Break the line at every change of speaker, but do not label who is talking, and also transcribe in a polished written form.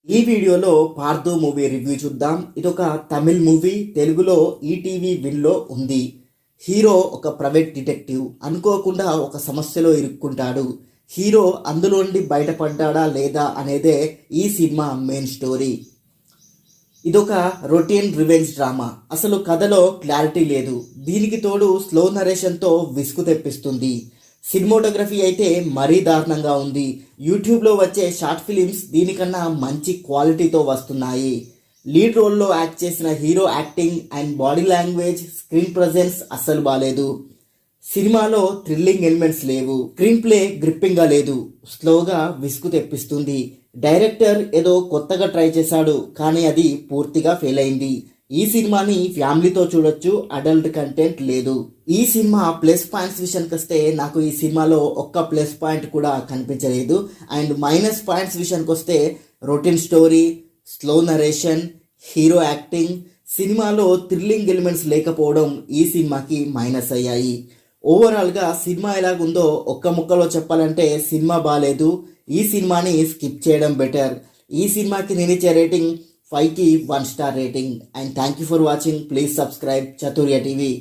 ఈ వీడియోలో Partha movie review చూద్దాం. ఇదొక తమిళ్ మూవీ, తెలుగులో ఈటీవీ విన్లో ఉంది. హీరో ఒక ప్రైవేట్ డిటెక్టివ్ అనుకోకుండా ఒక సమస్యలో ఇరుక్కుంటాడు. హీరో అందులో నుండి బయటపడ్డాడా లేదా అనేదే ఈ సినిమా మెయిన్ స్టోరీ. ఇదొక రొటీన్ రివెంజ్ డ్రామా. అసలు కథలో క్లారిటీ లేదు. దీనికి తోడు స్లో నరేషన్తో విసుగు తెప్పిస్తుంది. సినిమాటోగ్రఫీ అయితే మరీ దారుణంగా ఉంది. యూట్యూబ్లో వచ్చే షార్ట్ ఫిలిమ్స్ దీనికన్నా మంచి క్వాలిటీతో వస్తున్నాయి. లీడ్ రోల్లో యాక్ట్ చేసిన hero acting and body language, screen presence అస్సలు బాలేదు. సినిమాలో థ్రిల్లింగ్ ఎలిమెంట్స్ లేవు. స్క్రీన్ ప్లే గ్రిప్పింగ్గా లేదు. స్లోగా విసుగు తెప్పిస్తుంది. డైరెక్టర్ ఏదో కొత్తగా ట్రై చేశాడు, కానీ అది పూర్తిగా ఫెయిల్ అయింది. ఈ సినిమాని ఫ్యామిలీతో చూడొచ్చు, అడల్ట్ కంటెంట్ లేదు. ఈ సినిమా ప్లస్ పాయింట్స్ విషయానికి వస్తే నాకు ఈ సినిమాలో ఒక్క ప్లస్ పాయింట్ కూడా కనిపించలేదు. అండ్ మైనస్ పాయింట్స్ విషయానికి వస్తే routine story, slow narration, hero acting, సినిమాలో థ్రిల్లింగ్ ఎలిమెంట్స్ లేకపోవడం ఈ సినిమాకి మైనస్ అయ్యాయి. ఓవరాల్గా సినిమా ఎలాగుందో ఒక్క ముక్కలో చెప్పాలంటే సినిమా బాగాలేదు. ఈ సినిమాని స్కిప్ చేయడం బెటర్. ఈ సినిమాకి నేను ఇచ్చే రేటింగ్ 5కి 1 star rating. And thank you for watching. Please subscribe చతుర్య TV.